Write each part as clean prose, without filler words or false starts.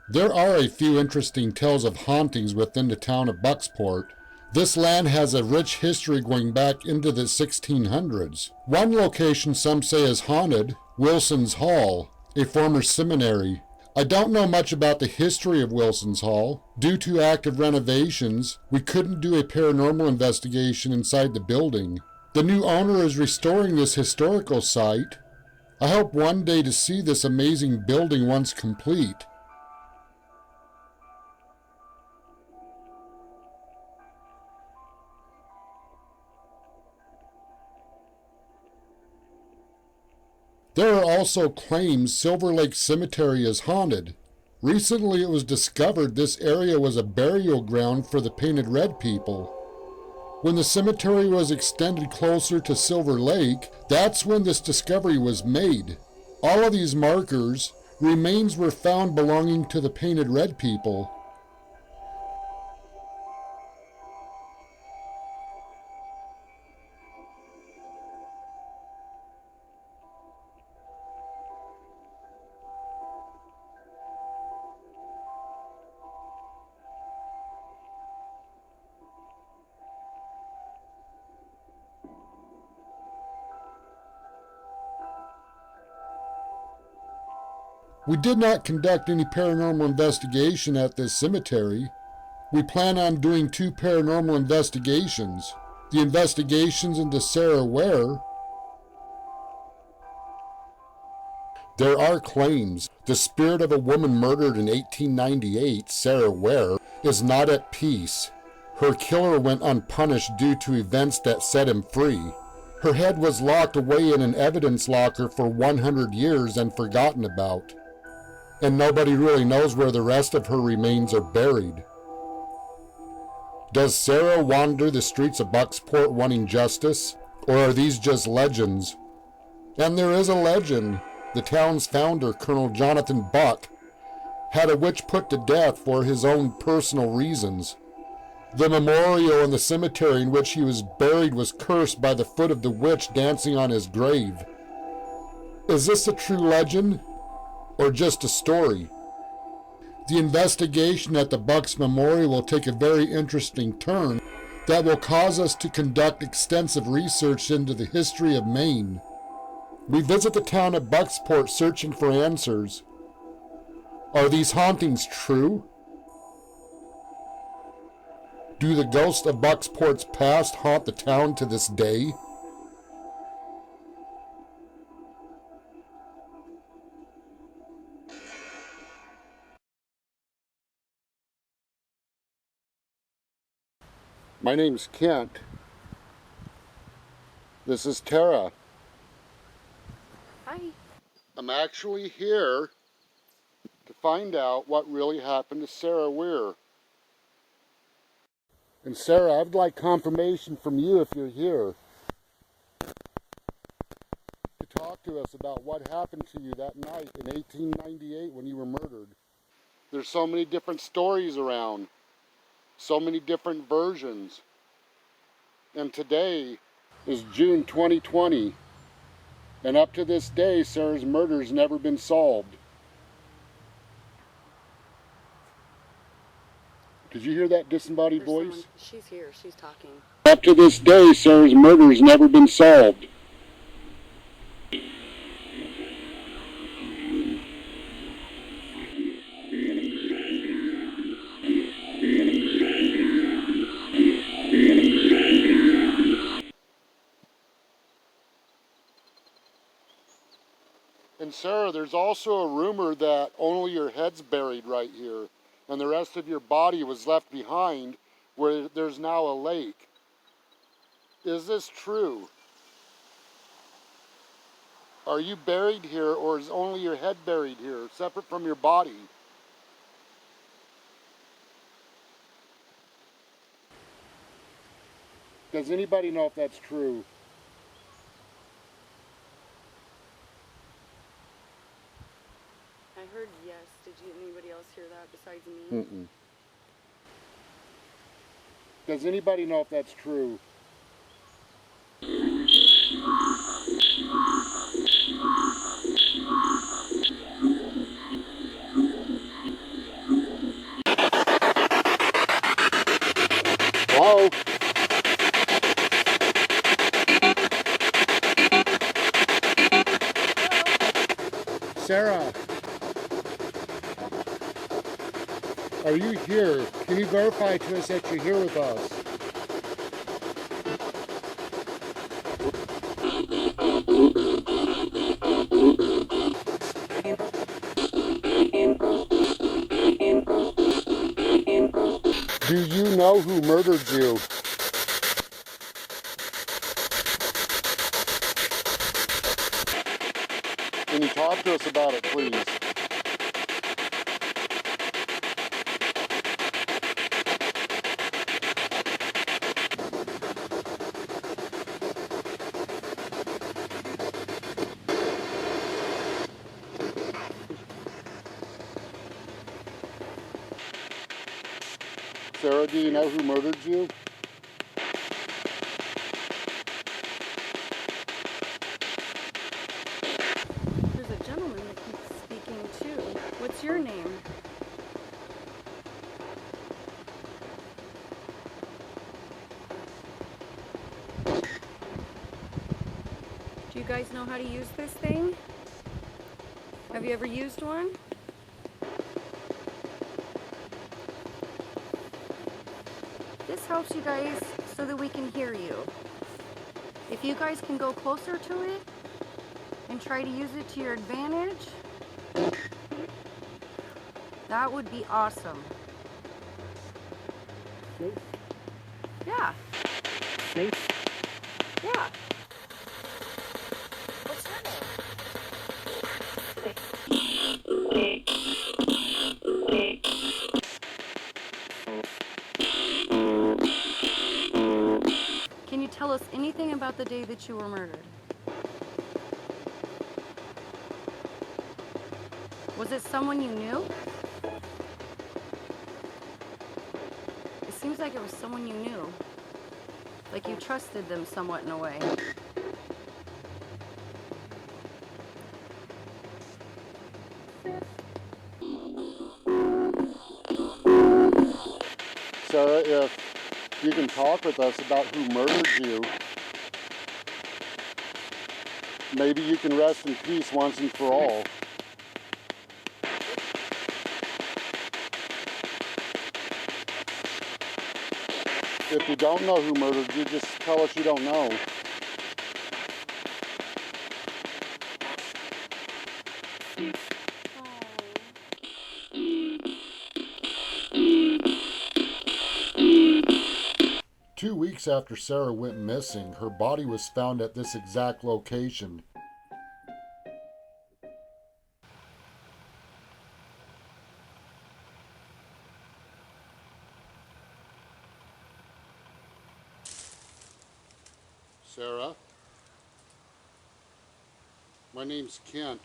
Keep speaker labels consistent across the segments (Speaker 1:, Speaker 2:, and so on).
Speaker 1: There are a few interesting tales of hauntings within the town of Bucksport. This land has a rich history going back into the 1600s. One location some say is haunted, Wilson's Hall, a former seminary. I don't know much about the history of Wilson's Hall. Due to active renovations, we couldn't do a paranormal investigation inside the building. The new owner is restoring this historical site. I hope one day to see this amazing building once complete. There are also claims Silver Lake Cemetery is haunted. Recently it was discovered this area was a burial ground for the Painted Red people. When the cemetery was extended closer to Silver Lake, that's when this discovery was made. All of these markers, remains were found belonging to the Painted Red people. We did not conduct any paranormal investigation at this cemetery. We plan on doing 2 paranormal investigations. The investigations into Sarah Ware. There are claims the spirit of a woman murdered in 1898, Sarah Ware, is not at peace. Her killer went unpunished due to events that set him free. Her head was locked away in an evidence locker for 100 years and forgotten about. And nobody really knows where the rest of her remains are buried. Does Sarah wander the streets of Bucksport wanting justice, or are these just legends? And there is a legend. The town's founder, Colonel Jonathan Buck, had a witch put to death for his own personal reasons. The memorial in the cemetery in which he was buried was cursed by the foot of the witch dancing on his grave. Is this a true legend? Or just a story? The investigation at the Bucks Memorial will take a very interesting turn that will cause us to conduct extensive research into the history of Maine. We visit the town of Bucksport searching for answers. Are these hauntings true? Do the ghosts of Bucksport's past haunt the town to this day? My name's Kent. This is Tara.
Speaker 2: Hi.
Speaker 1: I'm actually here to find out what really happened to Sarah Ware. And Sarah, I'd like confirmation from you if you're here to talk to us about what happened to you that night in 1898 when you were murdered. There's so many different stories around. So many different versions. And today is June 2020. And up to this day, Sarah's murder's never been solved. Did you hear that disembodied voice?
Speaker 2: She's here. She's talking.
Speaker 1: Up to this day, Sarah's murder's never been solved. And Sarah, there's also a rumor that only your head's buried right here, and the rest of your body was left behind where there's now a lake. Is this true? Are you buried here, or is only your head buried here, separate from your body? Does anybody know if that's true?
Speaker 2: I heard yes. Did anybody else hear that besides me?
Speaker 1: Mm-mm. Does anybody know if that's true? Hello? Sarah, are you here? Can you verify to us that you're here with us? Do you know who murdered you? Can you talk to us about it, please? Sarah, do you know who murdered you?
Speaker 2: There's a gentleman that keeps speaking too. What's your name? Do you guys know how to use this thing? Have you ever used one? This helps you guys so that we can hear you. If you guys can go closer to it and try to use it to your advantage, that would be awesome. Yeah. Yeah. What's your name? Can you tell us anything about the day that you were murdered? Was it someone you knew? It seems like it was someone you knew. Like you trusted them somewhat in a way.
Speaker 1: Sarah, if you can talk with us about who murdered you, maybe you can rest in peace once and for all. If you don't know who murdered you, just tell us you don't know. 2 weeks after Sarah went missing, her body was found at this exact location. Sarah? My name's Kent.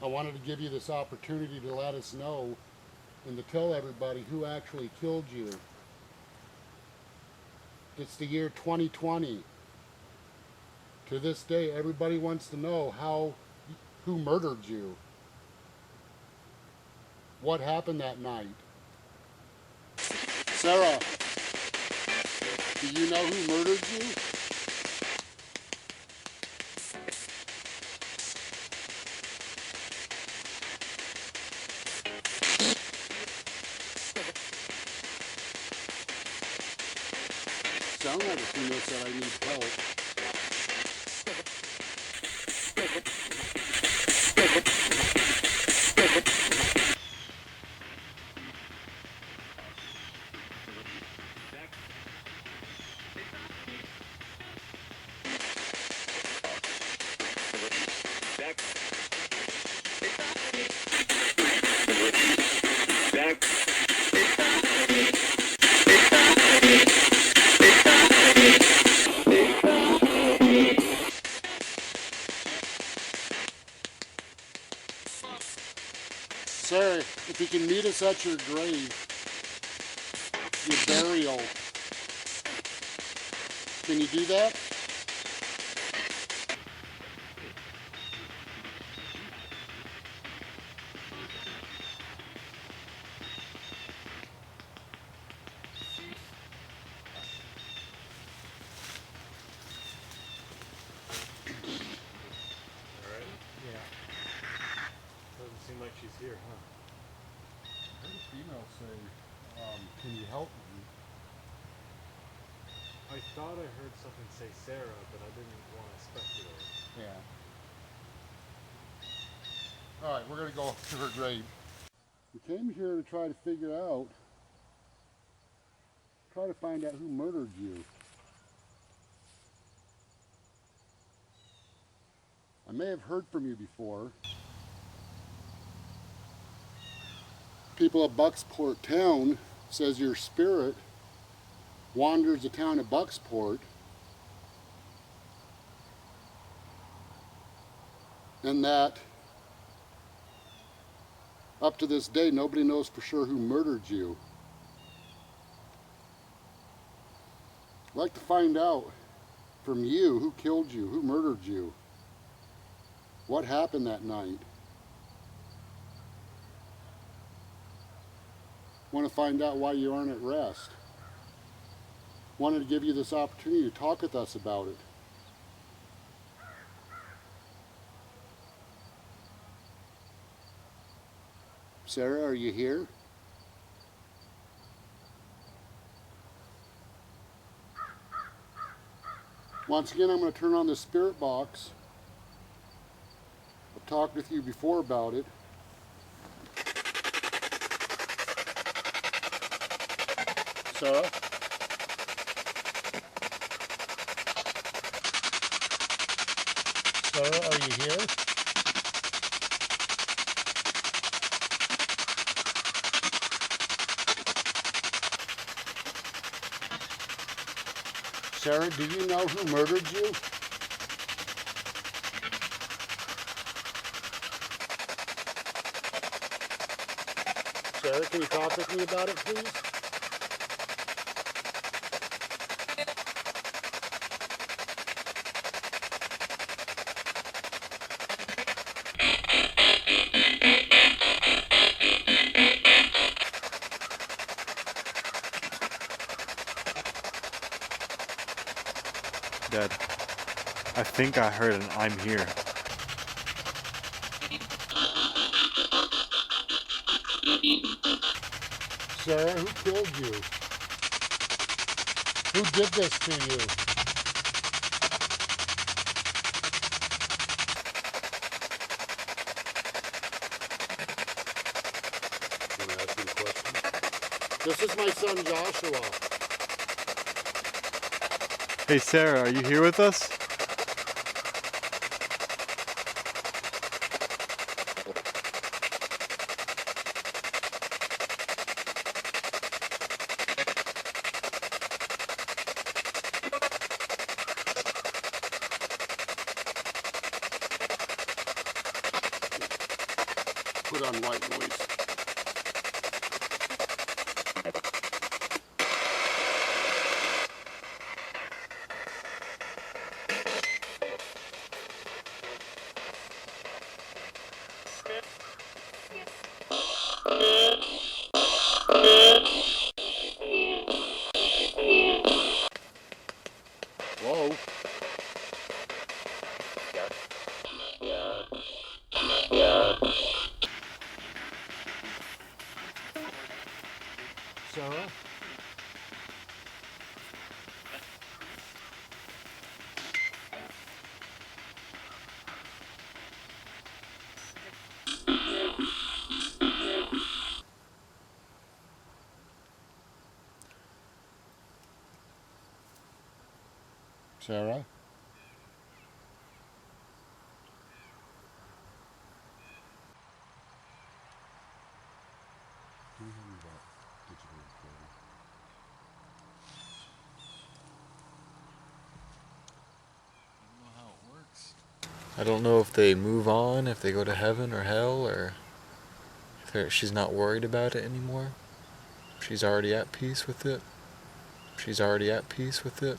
Speaker 1: I wanted to give you this opportunity to let us know and to tell everybody who actually killed you. It's the year 2020. To this day, everybody wants to know who murdered you. What happened that night? Sarah, do you know who murdered you? Sound like a female said I need help. Sarah, if you can meet us at your grave, your burial, can you do that?
Speaker 3: like she's here, huh?
Speaker 1: I heard a female say, can you help me?
Speaker 3: I thought I heard something say Sarah, but I didn't want to speculate.
Speaker 1: Yeah. Alright, we're going to go to her grave. We came here to try to find out who murdered you. I may have heard from you before. People of Bucksport town says your spirit wanders the town of Bucksport, and that up to this day nobody knows for sure who murdered you. I'd like to find out from you who killed you, who murdered you, what happened that night. Want to find out why you aren't at rest. Wanted to give you this opportunity to talk with us about it. Sarah, are you here? Once again, I'm going to turn on the spirit box. I've talked with you before about it. Sarah? Sarah, are you here? Sarah, do you know who murdered you? Sarah, can you talk with me about it, please?
Speaker 3: Dad, I think I heard an "I'm here."
Speaker 1: Sarah, who killed you? Who did this to you? Want to ask me a question? This is my son Joshua.
Speaker 3: Hey Sarah, are you here with us?
Speaker 1: Put on white noise. Whoa. Sarah? Sarah? Can you hand me that digital recorder?
Speaker 4: I don't know if they move on, if they go to heaven or hell, or if she's not worried about it anymore. She's already at peace with it. She's already at peace with it.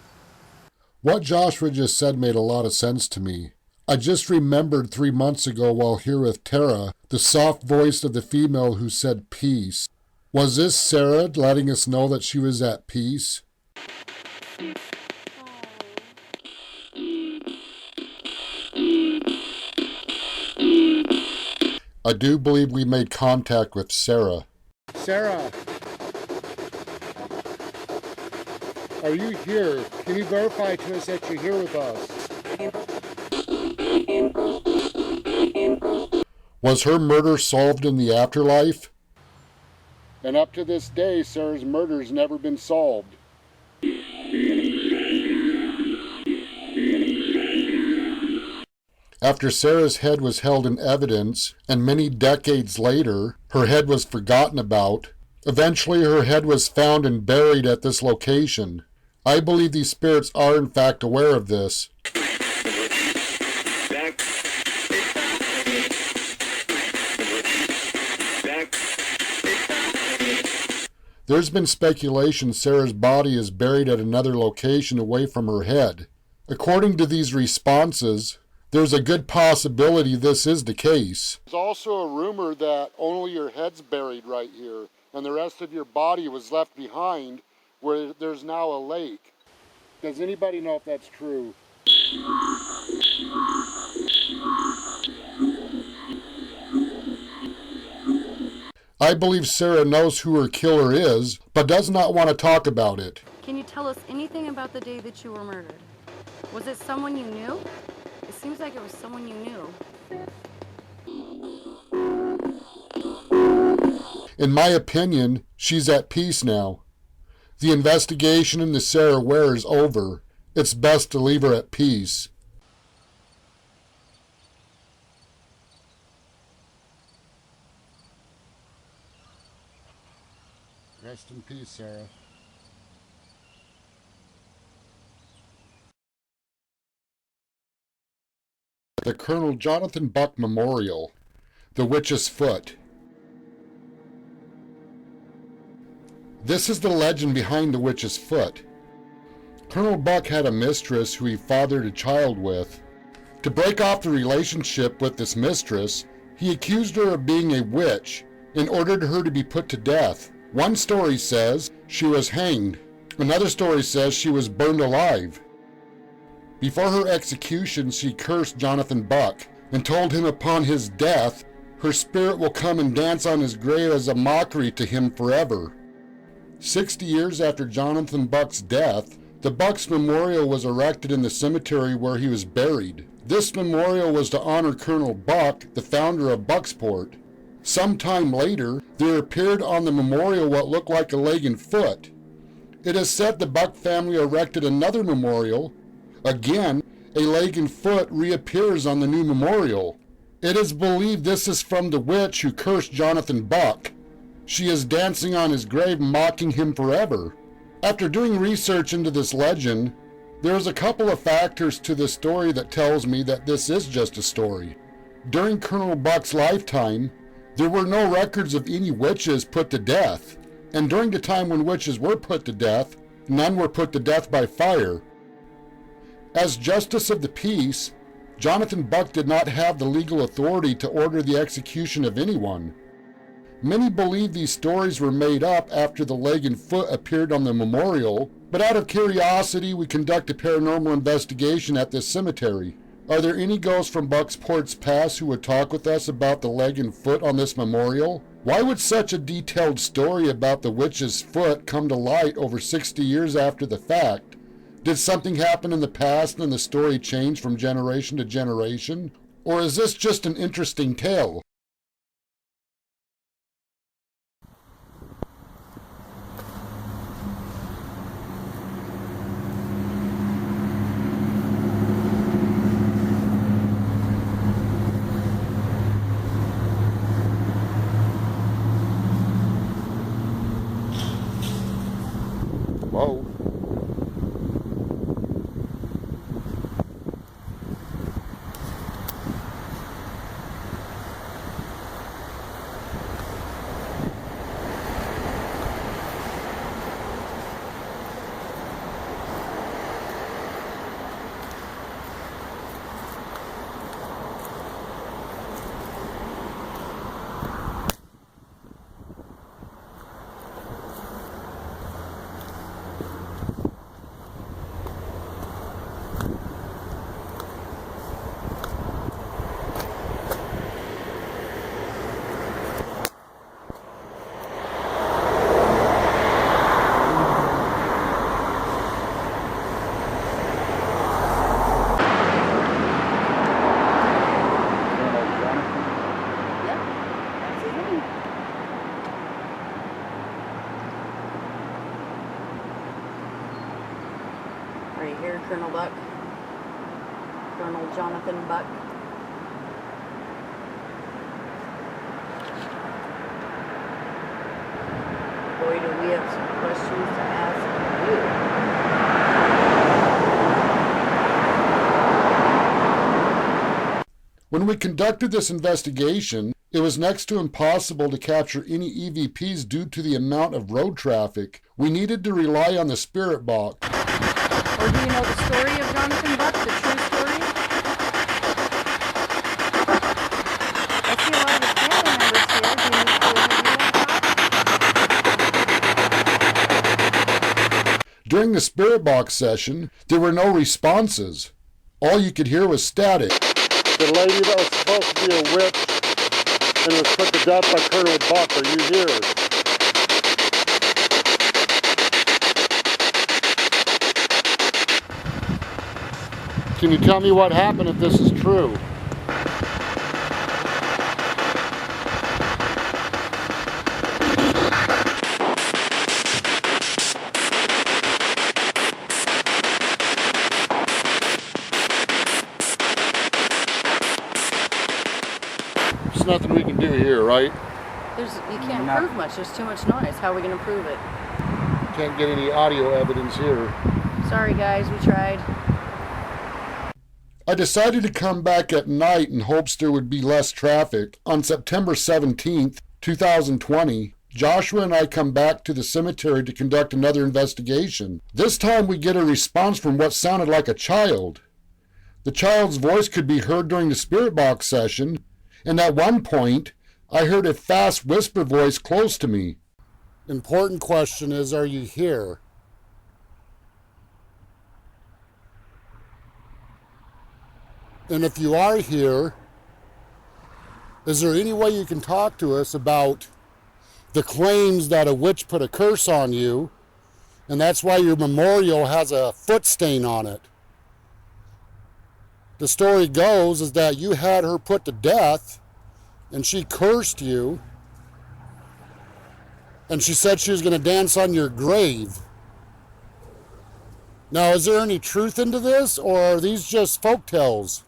Speaker 1: What Joshua just said made a lot of sense to me. I just remembered 3 months ago while here with Tara, the soft voice of the female who said peace. Was this Sarah letting us know that she was at peace? I do believe we made contact with Sarah. Sarah! Are you here? Can you verify to us that you're here with us? Was her murder solved in the afterlife? And up to this day, Sarah's murder's never been solved. After Sarah's head was held in evidence, and many decades later, her head was forgotten about, eventually her head was found and buried at this location. I believe these spirits are in fact aware of this. There's been speculation Sarah's body is buried at another location away from her head. According to these responses, there's a good possibility this is the case. There's also a rumor that only your head's buried right here, and the rest of your body was left behind where there's now a lake. Does anybody know if that's true? I believe Sarah knows who her killer is, but does not want to talk about it.
Speaker 2: Can you tell us anything about the day that you were murdered? Was it someone you knew? It seems like it was someone you knew.
Speaker 1: In my opinion, she's at peace now. The investigation into Sarah Ware is over. It's best to leave her at peace. Rest in peace, Sarah. The Colonel Jonathan Buck Memorial, the Witch's Foot. This is the legend behind the Witch's Foot. Colonel Buck had a mistress who he fathered a child with. To break off the relationship with this mistress, he accused her of being a witch and ordered her to be put to death. One story says she was hanged. Another story says she was burned alive. Before her execution, she cursed Jonathan Buck and told him upon his death, her spirit will come and dance on his grave as a mockery to him forever. 60 years after Jonathan Buck's death, the Buck's Memorial was erected in the cemetery where he was buried. This memorial was to honor Colonel Buck, the founder of Bucksport. Sometime later, there appeared on the memorial what looked like a leg and foot. It is said the Buck family erected another memorial. Again, a leg and foot reappears on the new memorial. It is believed this is from the witch who cursed Jonathan Buck. She is dancing on his grave, mocking him forever. After doing research into this legend, there's a couple of factors to this story that tells me that this is just a story. During Colonel Buck's lifetime, there were no records of any witches put to death, and during the time when witches were put to death, none were put to death by fire. As Justice of the Peace, Jonathan Buck did not have the legal authority to order the execution of anyone. Many believe these stories were made up after the leg and foot appeared on the memorial, but out of curiosity we conduct a paranormal investigation at this cemetery. Are there any ghosts from Bucksport's past who would talk with us about the leg and foot on this memorial? Why would such a detailed story about the witch's foot come to light over 60 years after the fact? Did something happen in the past and the story changed from generation to generation? Or is this just an interesting tale? Whoa.
Speaker 2: here, Colonel Buck. Colonel Jonathan Buck. Boy, do we have some questions to ask you.
Speaker 1: When we conducted this investigation, it was next to impossible to capture any EVPs due to the amount of road traffic. We needed to rely on the spirit box.
Speaker 2: Or do you know the story of Jonathan Buck, the true story? I see a lot of his family members here. Do you need to interview them?
Speaker 1: During the spirit box session, there were no responses. All you could hear was static.
Speaker 5: The lady that was supposed to be a witch and was put to death by Colonel Buck, are you here? Can you tell me what happened if this is true? There's nothing we can do here, right?
Speaker 2: You can't prove much. There's too much noise. How are we going to prove it?
Speaker 5: Can't get any audio evidence here.
Speaker 2: Sorry, guys. We tried.
Speaker 1: I decided to come back at night in hopes there would be less traffic. On September 17th, 2020, Joshua and I come back to the cemetery to conduct another investigation. This time we get a response from what sounded like a child. The child's voice could be heard during the spirit box session, and at one point, I heard a fast whisper voice close to me.
Speaker 5: Important question is, are you here? And if you are here, is there any way you can talk to us about the claims that a witch put a curse on you, and that's why your memorial has a foot stain on it? The story goes is that you had her put to death, and she cursed you, and she said she was going to dance on your grave. Now, is there any truth into this, or are these just folktales?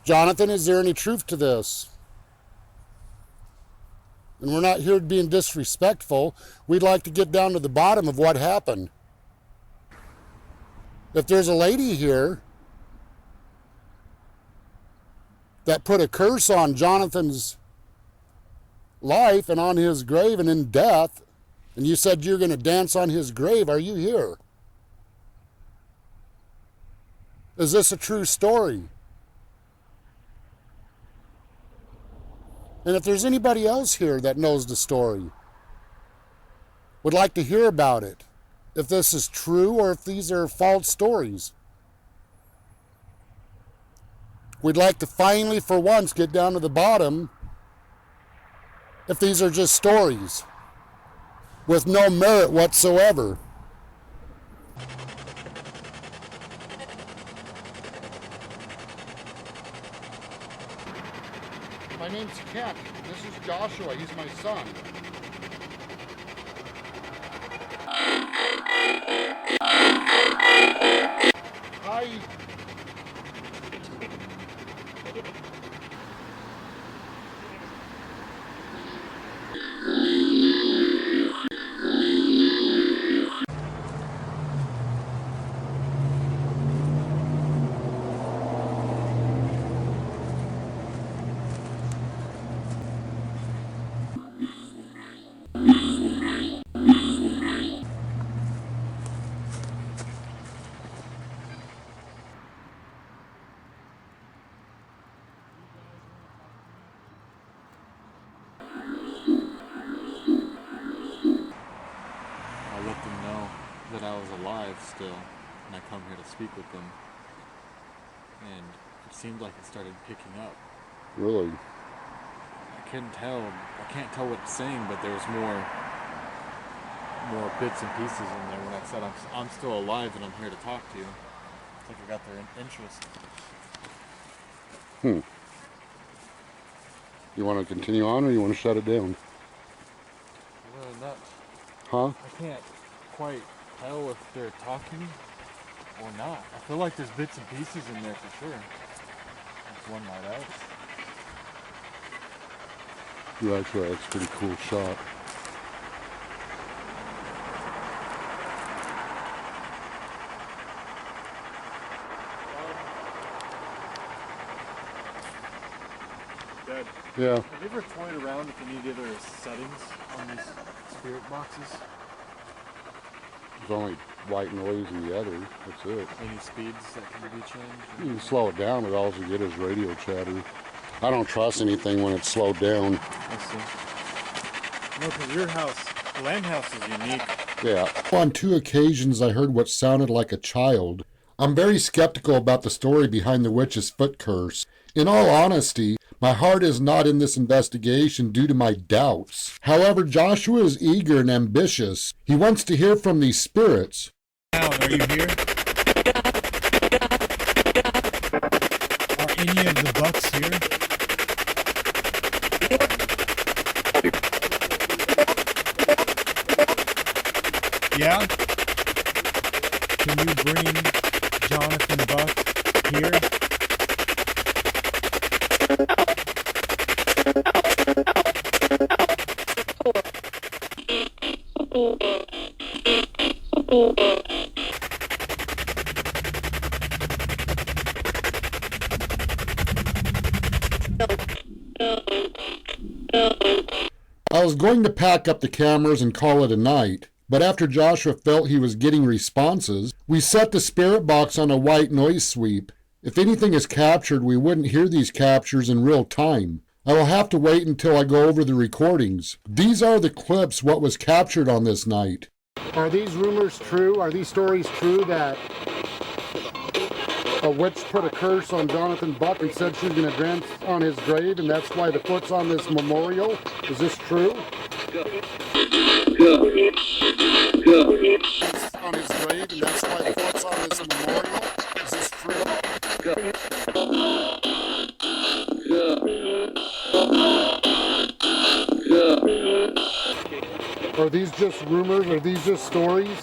Speaker 5: Jonathan, is there any truth to this? And we're not here being disrespectful. We'd like to get down to the bottom of what happened. If there's a lady here that put a curse on Jonathan's life and on his grave and in death, and you said you're going to dance on his grave, are you here? Is this a true story? And if there's anybody else here that knows the story, would like to hear about it, if this is true or if these are false stories. We'd like to finally, for once, get down to the bottom if these are just stories with no merit whatsoever. My name's Kent. This is Joshua. He's my son. Hi.
Speaker 4: That I was alive still, and I come here to speak with them, and it seemed like it started picking up.
Speaker 5: Really?
Speaker 4: I can't tell what it's saying, but there was more bits and pieces in there when I said I'm still alive and I'm here to talk to you. like it got their interest.
Speaker 5: You want to continue on or you want to shut it down?
Speaker 4: Not,
Speaker 5: Huh?
Speaker 4: I can't quite tell if they're talking or not. I feel like there's bits and pieces in there for sure. If one might add.
Speaker 5: You're actually, that's a pretty cool shot.
Speaker 3: Dad,
Speaker 5: Yeah.
Speaker 3: have you ever toyed around with any other settings on these spirit boxes?
Speaker 5: There's only white noise in the other. That's it.
Speaker 3: Any speeds that can be changed?
Speaker 5: You can slow it down, but all you get is radio chatter. I don't trust anything when it's slowed down.
Speaker 3: I see. No, because your house, the land house is unique.
Speaker 5: Yeah.
Speaker 1: On 2 occasions, I heard what sounded like a child. I'm very skeptical about the story behind the witch's foot curse. In all honesty, my heart is not in this investigation due to my doubts. However, Joshua is eager and ambitious. He wants to hear from these spirits.
Speaker 6: Are you here? Are any of the bucks here? Yeah? Can you bring Jonathan Buck here?
Speaker 1: I was going to pack up the cameras and call it a night, but after Joshua felt he was getting responses, we set the spirit box on a white noise sweep. If anything is captured, we wouldn't hear these captures in real time. I will have to wait until I go over the recordings. These are the clips what was captured on this night.
Speaker 5: Are these rumors true? Are these stories true that a witch put a curse on Jonathan Buck and said she was going to dance on his grave, and that's why the foot's on this memorial? Is this true? On his grave, and that's why the foot's on this memorial? Is this true? Are these just rumors? Are these just stories?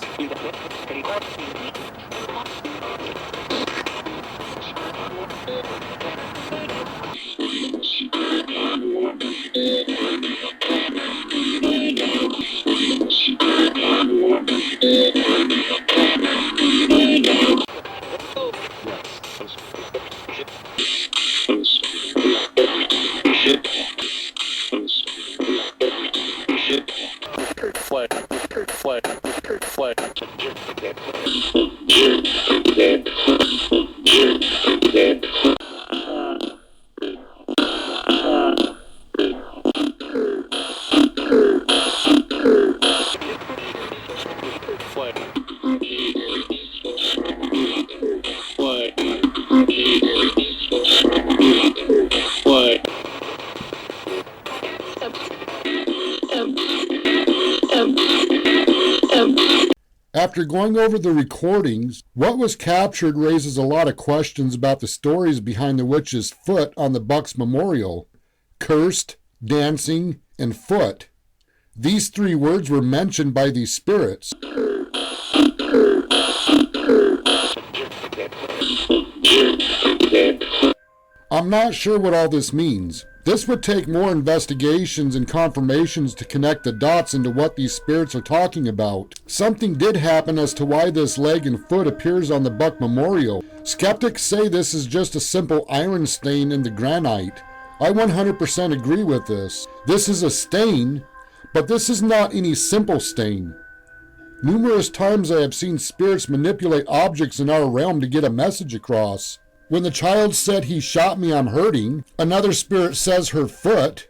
Speaker 1: After going over the recordings, what was captured raises a lot of questions about the stories behind the witch's foot on the Bucks Memorial. Cursed, dancing, and foot. These 3 words were mentioned by these spirits. I'm not sure what all this means. This would take more investigations and confirmations to connect the dots into what these spirits are talking about. Something did happen as to why this leg and foot appears on the Buck Memorial. Skeptics say this is just a simple iron stain in the granite. I 100% agree with this. This is a stain, but this is not any simple stain. Numerous times I have seen spirits manipulate objects in our realm to get a message across. When the child said, "He shot me, I'm hurting," another spirit says her foot.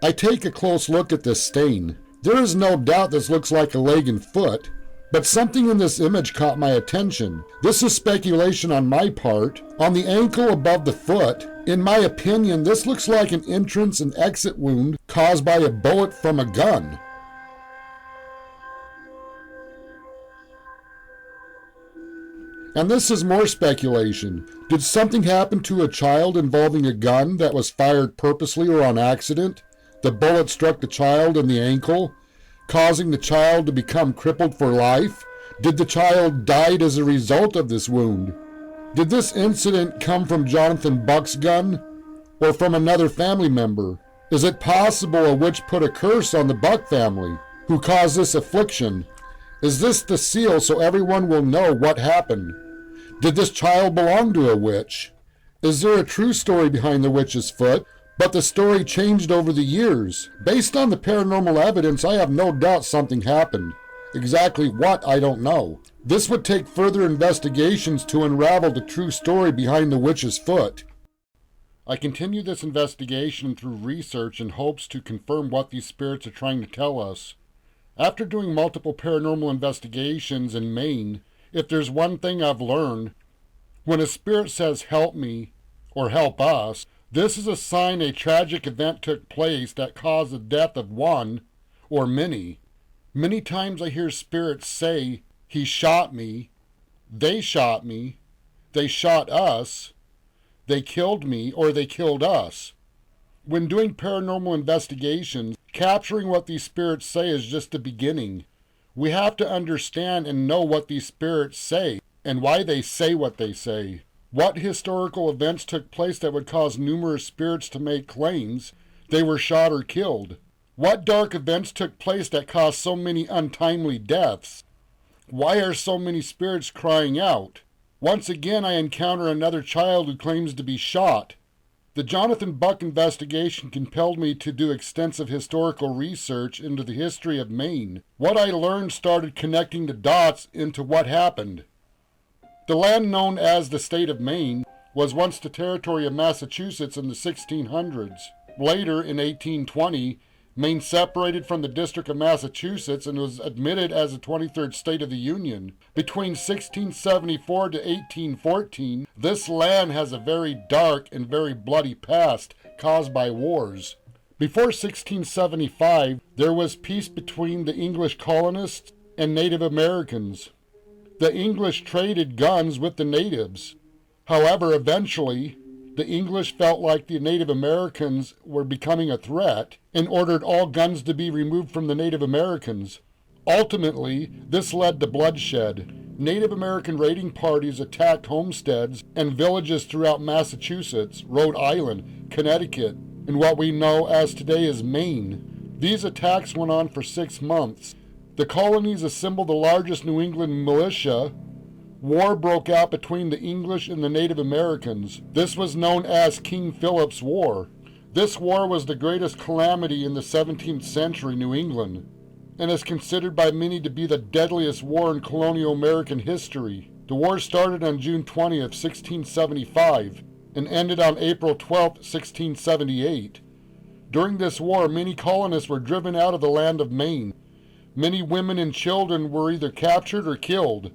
Speaker 1: I take a close look at this stain. There is no doubt this looks like a leg and foot. But something in this image caught my attention. This is speculation on my part. On the ankle above the foot, in my opinion, this looks like an entrance and exit wound caused by a bullet from a gun. And this is more speculation. Did something happen to a child involving a gun that was fired purposely or on accident? The bullet struck the child in the ankle, causing the child to become crippled for life? Did the child die as a result of this wound? Did this incident come from Jonathan Buck's gun or from another family member? Is it possible a witch put a curse on the Buck family who caused this affliction? Is this the seal so everyone will know what happened? Did this child belong to a witch? Is there a true story behind the witch's foot, but the story changed over the years? Based on the paranormal evidence, I have no doubt something happened. Exactly what, I don't know. This would take further investigations to unravel the true story behind the witch's foot. I continue this investigation through research in hopes to confirm what these spirits are trying to tell us. After doing multiple paranormal investigations in Maine, if there's one thing I've learned, when a spirit says help me or help us, this is a sign a tragic event took place that caused the death of one or many. Many times I hear spirits say, he shot me, they shot us, they killed me, or they killed us. When doing paranormal investigations, capturing what these spirits say is just the beginning. We have to understand and know what these spirits say and why they say what they say. What historical events took place that would cause numerous spirits to make claims they were shot or killed? What dark events took place that caused so many untimely deaths? Why are so many spirits crying out? Once again, I encounter another child who claims to be shot. The Jonathan Buck investigation compelled me to do extensive historical research into the history of Maine. What I learned started connecting the dots into what happened. The land known as the state of Maine was once the territory of Massachusetts in the 1600s. Later, in 1820, Maine separated from the District of Massachusetts and was admitted as the 23rd state of the Union. Between 1674 to 1814, this land has a very dark and very bloody past caused by wars. Before 1675, there was peace between the English colonists and Native Americans. The English traded guns with the natives. However, eventually, the English felt like the Native Americans were becoming a threat and ordered all guns to be removed from the Native Americans. Ultimately, this led to bloodshed. Native American raiding parties attacked homesteads and villages throughout Massachusetts, Rhode Island, Connecticut, and what we know as today as Maine. These attacks went on for 6 months. The colonies assembled the largest New England militia. War broke out between the English and the Native Americans. This was known as King Philip's War. This war was the greatest calamity in the 17th century New England, and is considered by many to be the deadliest war in colonial American history. The war started on June 20th, 1675, and ended on April 12th, 1678. During this war, many colonists were driven out of the land of Maine. Many women and children were either captured or killed.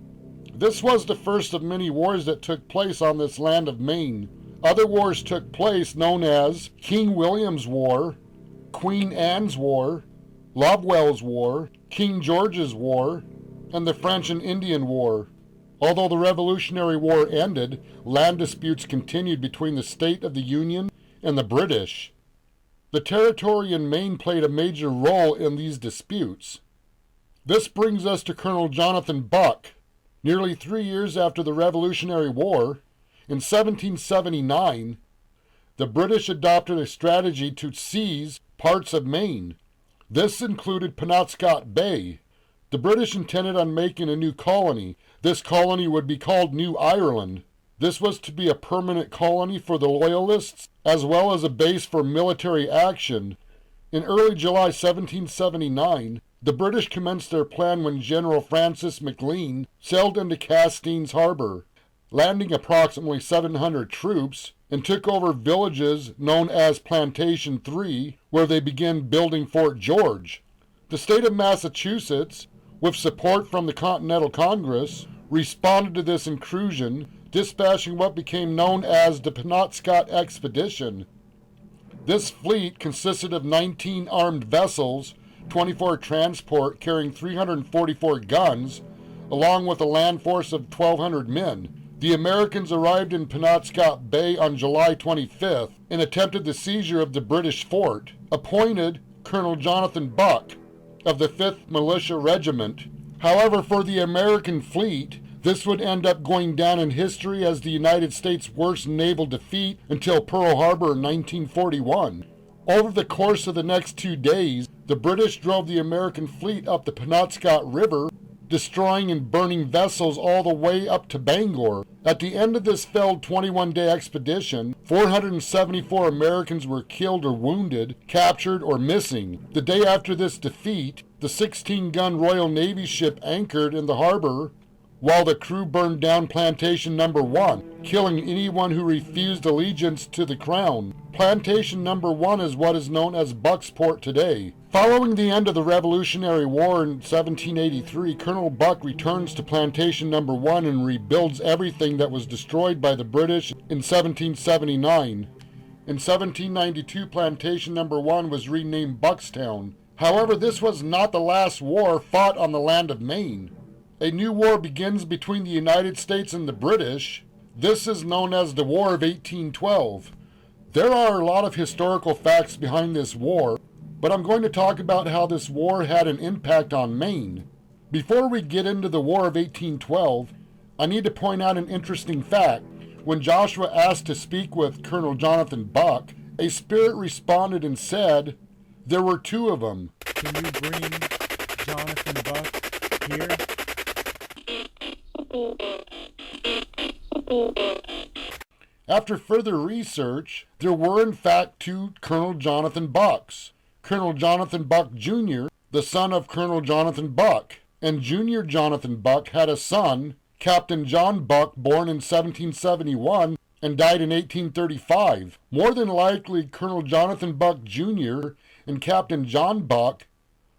Speaker 1: This was the first of many wars that took place on this land of Maine. Other wars took place known as King William's War, Queen Anne's War, Lovewell's War, King George's War, and the French and Indian War. Although the Revolutionary War ended, land disputes continued between the State of the Union and the British. The territory in Maine played a major role in these disputes. This brings us to Colonel Jonathan Buck. Nearly 3 years after the Revolutionary War, in 1779, the British adopted a strategy to seize parts of Maine. This included Penobscot Bay. The British intended on making a new colony. This colony would be called New Ireland. This was to be a permanent colony for the Loyalists, as well as a base for military action. In early July 1779, the British commenced their plan when General Francis McLean sailed into Castines Harbor, landing approximately 700 troops, and took over villages known as Plantation 3, where they began building Fort George. The state of Massachusetts with support from the Continental Congress, responded to this intrusion, dispatching what became known as the Penobscot Expedition. This fleet consisted of 19 armed vessels, 24 transport carrying 344 guns, along with a land force of 1,200 men. The Americans arrived in Penobscot Bay on July 25th and attempted the seizure of the British fort, appointed Colonel Jonathan Buck of the 5th Militia Regiment. However, for the American fleet, this would end up going down in history as the United States' worst naval defeat until Pearl Harbor in 1941. Over the course of the next 2 days, the British drove the American fleet up the Penobscot River, destroying and burning vessels all the way up to Bangor. At the end of this failed 21-day expedition, 474 Americans were killed or wounded, captured, or missing. The day after this defeat, the 16-gun Royal Navy ship anchored in the harbor while the crew burned down Plantation Number 1, killing anyone who refused allegiance to the crown. Plantation Number 1 is what is known as Bucksport today. Following the end of the Revolutionary War in 1783, Colonel Buck returns to Plantation Number 1 and rebuilds everything that was destroyed by the British in 1779. In 1792, Plantation Number 1 was renamed Buckstown. However, this was not the last war fought on the land of Maine. A new war begins between the United States and the British. This is known as the War of 1812. There are a lot of historical facts behind this war, but I'm going to talk about how this war had an impact on Maine. Before we get into the War of 1812, I need to point out an interesting fact. When Joshua asked to speak with Colonel Jonathan Buck, a spirit responded and said, "There were 2 of them."
Speaker 6: Can you bring Jonathan Buck here?
Speaker 1: After further research, there were in fact 2 Colonel Jonathan Bucks. Colonel Jonathan Buck Jr., the son of Colonel Jonathan Buck, and Junior Jonathan Buck had a son, Captain John Buck, born in 1771 and died in 1835. More than likely, Colonel Jonathan Buck Jr. and Captain John Buck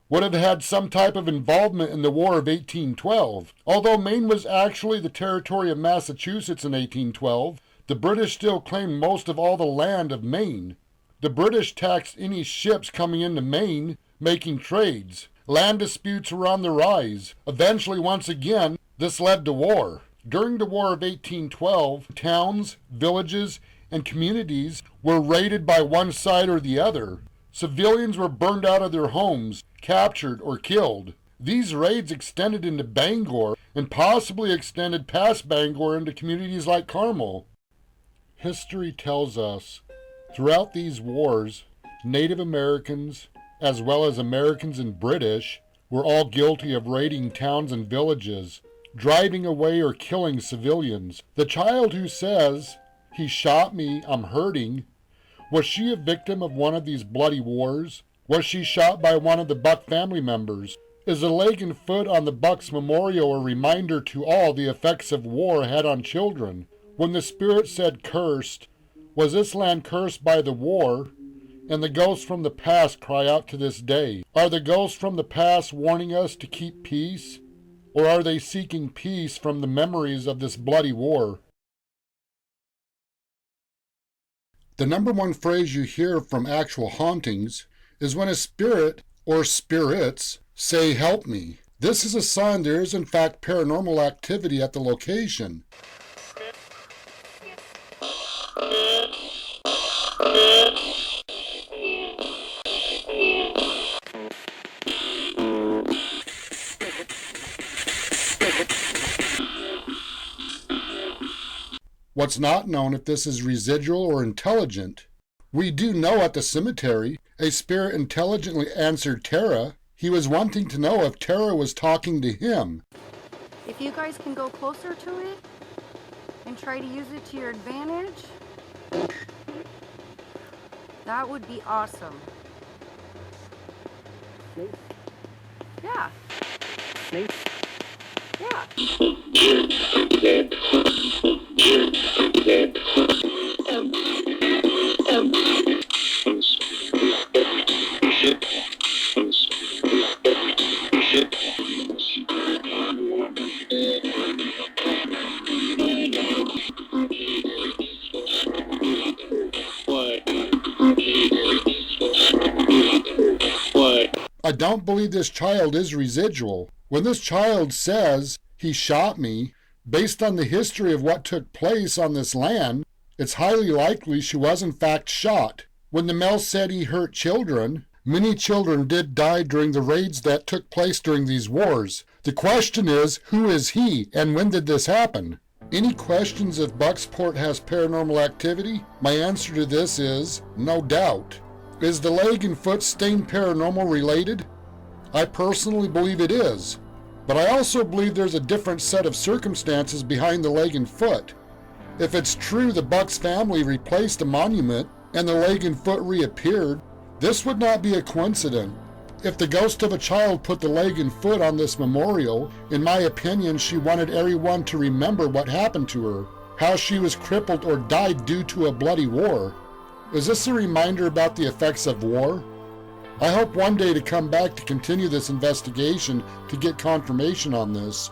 Speaker 1: would have had some type of involvement in the War of 1812. Although Maine was actually the territory of Massachusetts in 1812, the British still claimed most of all the land of Maine. The British taxed any ships coming into Maine, making trades. Land disputes were on the rise. Eventually, once again, this led to war. During the War of 1812, towns, villages, and communities were raided by one side or the other. Civilians were burned out of their homes, captured, or killed. These raids extended into Bangor and possibly extended past Bangor into communities like Carmel. History tells us, throughout these wars, Native Americans, as well as Americans and British, were all guilty of raiding towns and villages, driving away or killing civilians. The child who says, "He shot me, I'm hurting," was she a victim of one of these bloody wars? Was she shot by one of the Buck family members? Is the leg and foot on the Bucks memorial a reminder to all the effects of war had on children? When the spirit said cursed, was this land cursed by the war? And the ghosts from the past cry out to this day. Are the ghosts from the past warning us to keep peace? Or are they seeking peace from the memories of this bloody war? The number one phrase you hear from actual hauntings is when a spirit or spirits say, "Help me." This is a sign there is in fact paranormal activity at the location. What's not known if this is residual or intelligent. We do know at the cemetery, a spirit intelligently answered Tara. He was wanting to know if Tara was talking to him.
Speaker 2: If you guys can go closer to it and try to use it to your advantage, that would be awesome. Yeah. Yeah.
Speaker 1: I don't believe this child is residual. When this child says he shot me, based on the history of what took place on this land, it's highly likely she was in fact shot. When the male said he hurt children, many children did die during the raids that took place during these wars. The question is, who is he and when did this happen? Any questions if Bucksport has paranormal activity? My answer to this is, no doubt. Is the leg and foot stain paranormal related? I personally believe it is, but I also believe there's a different set of circumstances behind the leg and foot. If it's true the Bucks family replaced a monument and the leg and foot reappeared, this would not be a coincidence. If the ghost of a child put the leg and foot on this memorial, in my opinion, she wanted everyone to remember what happened to her, how she was crippled or died due to a bloody war. Is this a reminder about the effects of war? I hope one day to come back to continue this investigation to get confirmation on this.